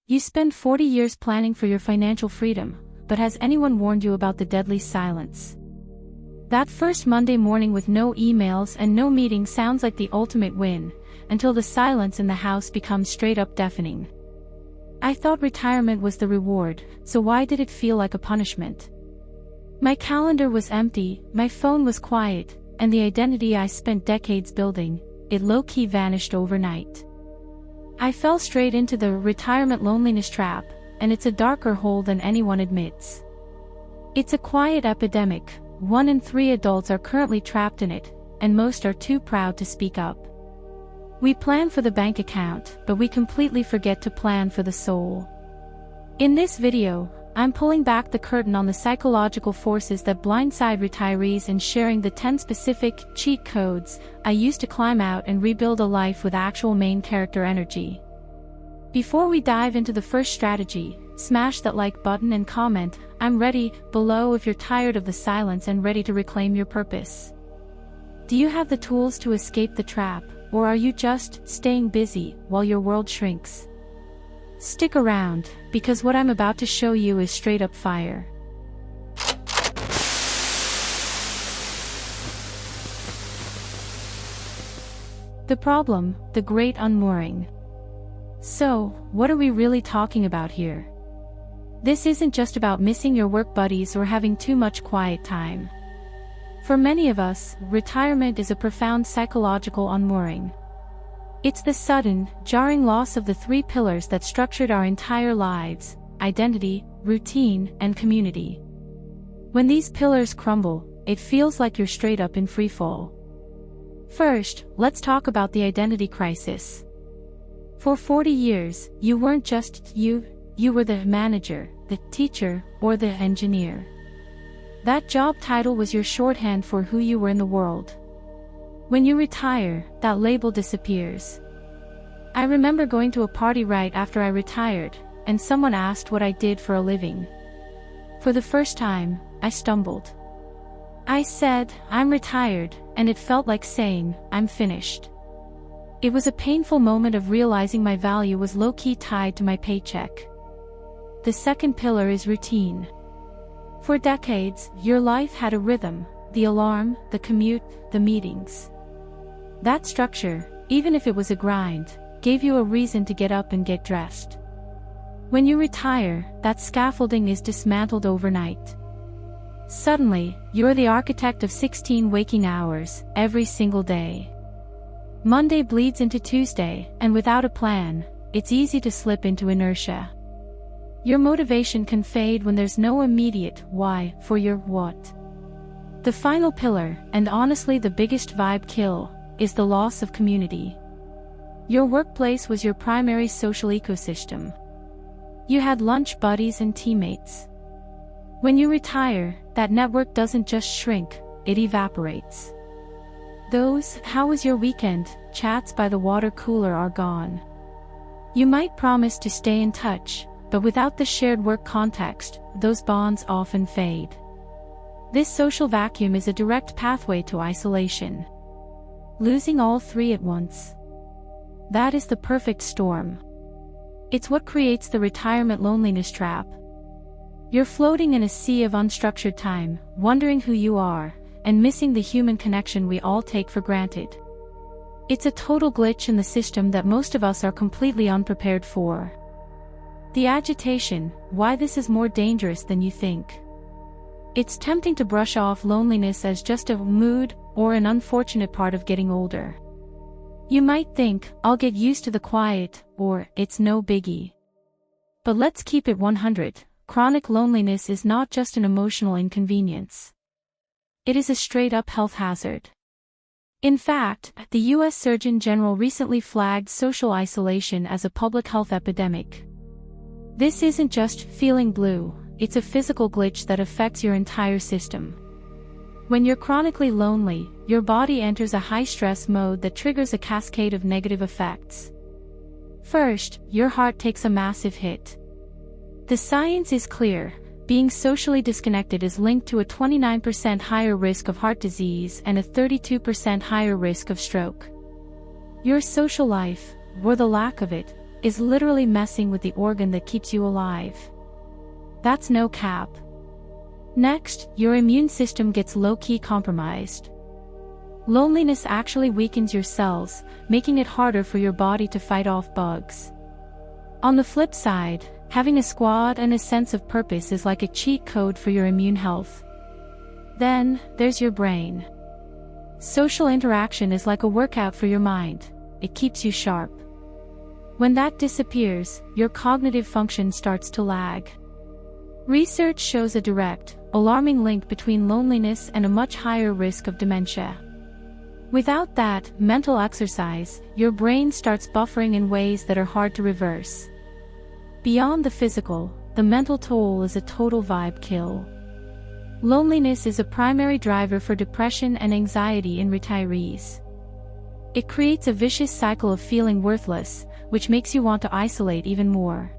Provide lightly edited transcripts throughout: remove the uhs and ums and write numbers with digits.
You spend 40 years planning for your financial freedom, but has anyone warned you about the deadly silence? That first Monday morning with no emails and no meetings sounds like the ultimate win, until the silence in the house becomes straight up deafening. I thought retirement was the reward, so why did it feel like a punishment? My calendar was empty, my phone was quiet, and the identity I spent decades building, it low-key vanished overnight. I fell straight into the retirement loneliness trap, and it's a darker hole than anyone admits. It's a quiet epidemic. 1 in 3 adults are currently trapped in it, and most are too proud to speak up. We plan for the bank account, but we completely forget to plan for the soul. In this video, I'm pulling back the curtain on the psychological forces that blindside retirees and sharing the 10 specific cheat codes I use to climb out and rebuild a life with actual main character energy. Before we dive into the first strategy, smash that like button and comment "I'm ready" below if you're tired of the silence and ready to reclaim your purpose. Do you have the tools to escape the trap, or are you just staying busy while your world shrinks? Stick around, because what I'm about to show you is straight up fire. The problem, the great unmooring. So, what are we really talking about here? This isn't just about missing your work buddies or having too much quiet time. For many of us, retirement is a profound psychological unmooring. It's the sudden, jarring loss of the 3 pillars that structured our entire lives: identity, routine, and community. When these pillars crumble, it feels like you're straight up in freefall. First, let's talk about the identity crisis. For 40 years, you weren't just you were the manager, the teacher, or the engineer. That job title was your shorthand for who you were in the world. When you retire, that label disappears. I remember going to a party right after I retired, and someone asked what I did for a living. For the first time, I stumbled. I said, "I'm retired," and it felt like saying, "I'm finished." It was a painful moment of realizing my value was low-key tied to my paycheck. The second pillar is routine. For decades, your life had a rhythm: the alarm, the commute, the meetings. That structure, even if it was a grind, gave you a reason to get up and get dressed. When you retire, that scaffolding is dismantled overnight. Suddenly, you're the architect of 16 waking hours, every single day. Monday bleeds into Tuesday, and without a plan, it's easy to slip into inertia. Your motivation can fade when there's no immediate why for your what. The final pillar, and honestly the biggest vibe kill, is the loss of community. Your workplace was your primary social ecosystem. You had lunch buddies and teammates. When you retire, that network doesn't just shrink, it evaporates. Those "how was your weekend" chats by the water cooler are gone. You might promise to stay in touch, but without the shared work context, those bonds often fade. This social vacuum is a direct pathway to isolation. Losing all 3 at once. That is the perfect storm. It's what creates the retirement loneliness trap. You're floating in a sea of unstructured time, wondering who you are, and missing the human connection we all take for granted. It's a total glitch in the system that most of us are completely unprepared for. The agitation, why this is more dangerous than you think. It's tempting to brush off loneliness as just a mood or an unfortunate part of getting older. You might think, "I'll get used to the quiet," or "it's no biggie." But let's keep it 100. Chronic loneliness is not just an emotional inconvenience. It is a straight-up health hazard. In fact, the U.S. Surgeon General recently flagged social isolation as a public health epidemic. This isn't just feeling blue, it's a physical glitch that affects your entire system. When you're chronically lonely, your body enters a high-stress mode that triggers a cascade of negative effects. First, your heart takes a massive hit. The science is clear: being socially disconnected is linked to a 29% higher risk of heart disease and a 32% higher risk of stroke. Your social life, or the lack of it, is literally messing with the organ that keeps you alive. That's no cap. Next, your immune system gets low-key compromised. Loneliness actually weakens your cells, making it harder for your body to fight off bugs. On the flip side, having a squad and a sense of purpose is like a cheat code for your immune health. Then, there's your brain. Social interaction is like a workout for your mind. It keeps you sharp. When that disappears, your cognitive function starts to lag. Research shows a direct, alarming link between loneliness and a much higher risk of dementia. Without that mental exercise, your brain starts buffering in ways that are hard to reverse. Beyond the physical, the mental toll is a total vibe kill. Loneliness is a primary driver for depression and anxiety in retirees. It creates a vicious cycle of feeling worthless, which makes you want to isolate even more.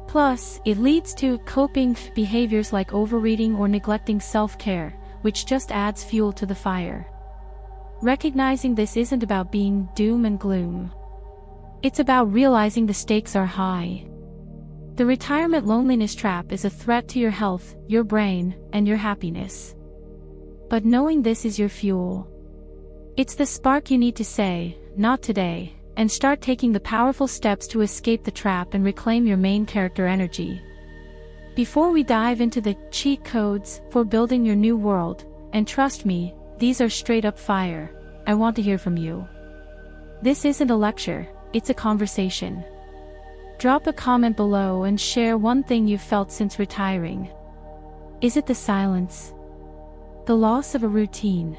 Plus, it leads to coping behaviors like overeating or neglecting self-care, which just adds fuel to the fire. Recognizing this isn't about being doom and gloom. It's about realizing the stakes are high. The retirement loneliness trap is a threat to your health, your brain, and your happiness. But knowing this is your fuel. It's the spark you need to say, "Not today," and start taking the powerful steps to escape the trap and reclaim your main character energy. Before we dive into the cheat codes for building your new world, and trust me, these are straight up fire, I want to hear from you. This isn't a lecture, it's a conversation. Drop a comment below and share one thing you've felt since retiring. Is it the silence? The loss of a routine?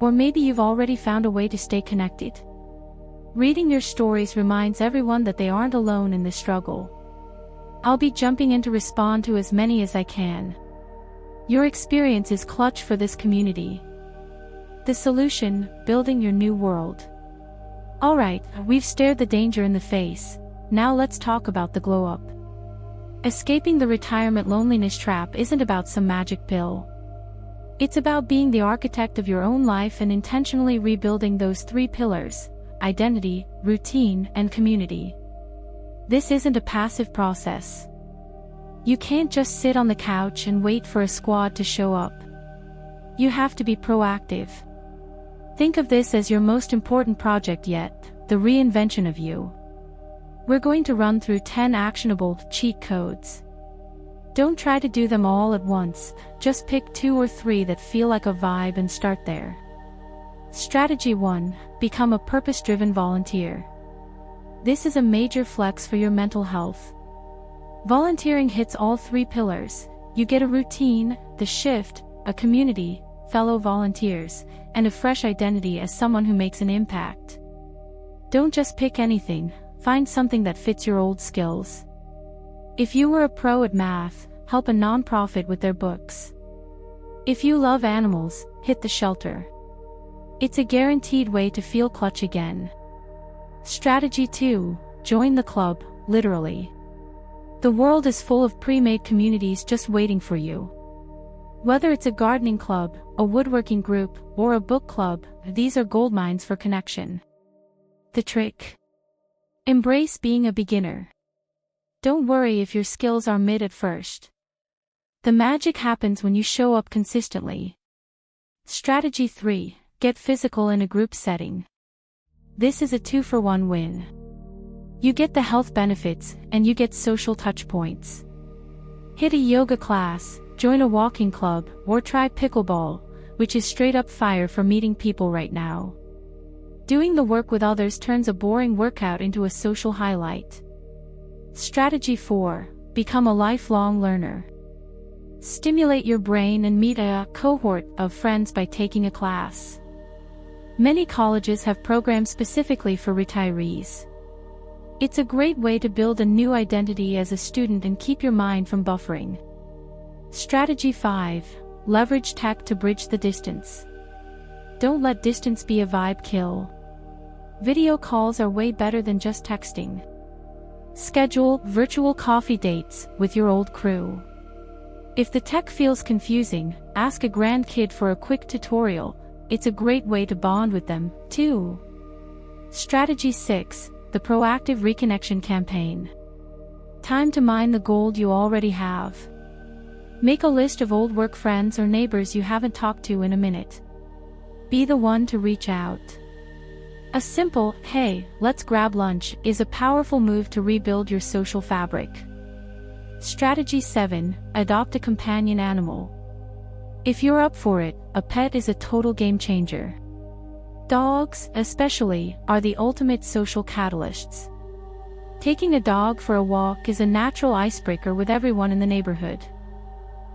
Or maybe you've already found a way to stay connected? Reading your stories reminds everyone that they aren't alone in this struggle. I'll be jumping in to respond to as many as I can. Your experience is clutch for this community. The solution: building your new world. Alright, we've stared the danger in the face. Now let's talk about the glow up. Escaping the retirement loneliness trap isn't about some magic pill. It's about being the architect of your own life and intentionally rebuilding those three pillars: identity, routine, and community. This isn't a passive process. You can't just sit on the couch and wait for a squad to show up. You have to be proactive. Think of this as your most important project yet, the reinvention of you. We're going to run through 10 actionable cheat codes. Don't try to do them all at once, just pick 2 or 3 that feel like a vibe and start there. Strategy 1: become a purpose-driven volunteer. This is a major flex for your mental health. Volunteering hits all 3 pillars. You get a routine, the shift, a community, fellow volunteers, and a fresh identity as someone who makes an impact. Don't just pick anything, find something that fits your old skills. If you were a pro at math, help a nonprofit with their books. If you love animals, hit the shelter. It's a guaranteed way to feel clutch again. Strategy 2: join the club, literally. The world is full of pre-made communities just waiting for you. Whether it's a gardening club, a woodworking group, or a book club, these are goldmines for connection. The trick: embrace being a beginner. Don't worry if your skills are mid at first. The magic happens when you show up consistently. Strategy 3: get physical in a group setting. This is a 2-for-1 win. You get the health benefits, and you get social touch points. Hit a yoga class, join a walking club, or try pickleball, which is straight up fire for meeting people right now. Doing the work with others turns a boring workout into a social highlight. Strategy 4: become a lifelong learner. Stimulate your brain and meet a cohort of friends by taking a class. Many colleges have programs specifically for retirees. It's a great way to build a new identity as a student and keep your mind from buffering. Strategy 5: leverage tech to bridge the distance. Don't let distance be a vibe kill. Video calls are way better than just texting. Schedule virtual coffee dates with your old crew. If the tech feels confusing, ask a grandkid for a quick tutorial. It's a great way to bond with them, too. Strategy 6: the proactive reconnection campaign. Time to mine the gold you already have. Make a list of old work friends or neighbors you haven't talked to in a minute. Be the one to reach out. A simple, "Hey, let's grab lunch," is a powerful move to rebuild your social fabric. Strategy 7. Adopt a companion animal. If you're up for it, a pet is a total game changer. Dogs, especially, are the ultimate social catalysts. Taking a dog for a walk is a natural icebreaker with everyone in the neighborhood.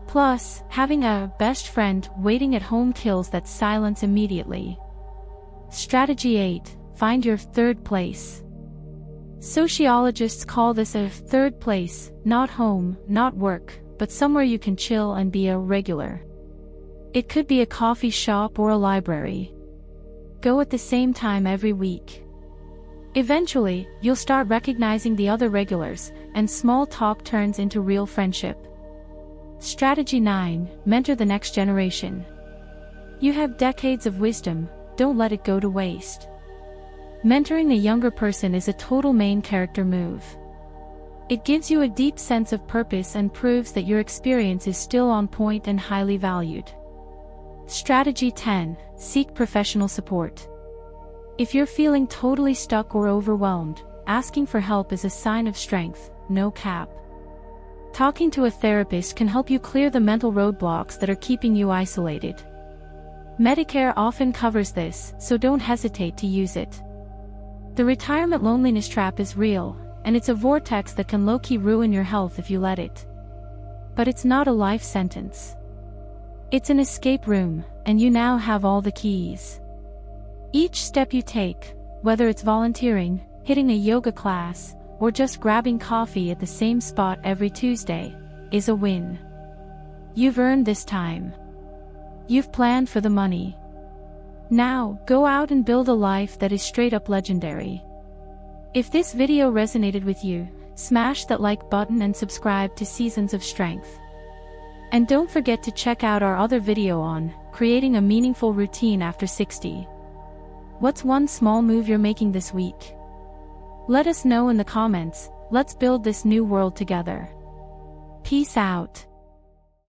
Plus, having a best friend waiting at home kills that silence immediately. Strategy 8. Find your third place. Sociologists call this a third place, not home, not work, but somewhere you can chill and be a regular. It could be a coffee shop or a library. Go at the same time every week. Eventually, you'll start recognizing the other regulars, and small talk turns into real friendship. Strategy 9. Mentor the next generation. You have decades of wisdom, don't let it go to waste. Mentoring a younger person is a total main character move. It gives you a deep sense of purpose and proves that your experience is still on point and highly valued. Strategy 10. Seek professional support. If you're feeling totally stuck or overwhelmed, asking for help is a sign of strength, no cap. Talking to a therapist can help you clear the mental roadblocks that are keeping you isolated. Medicare often covers this, so don't hesitate to use it. The retirement loneliness trap is real, and it's a vortex that can low-key ruin your health if you let it. But it's not a life sentence. It's an escape room, and you now have all the keys. Each step you take, whether it's volunteering, hitting a yoga class, or just grabbing coffee at the same spot every Tuesday, is a win. You've earned this time. You've planned for the money. Now, go out and build a life that is straight up legendary. If this video resonated with you, smash that like button and subscribe to Seasons of Strength. And don't forget to check out our other video on creating a meaningful routine after 60. What's one small move you're making this week? Let us know in the comments. Let's build this new world together. Peace out.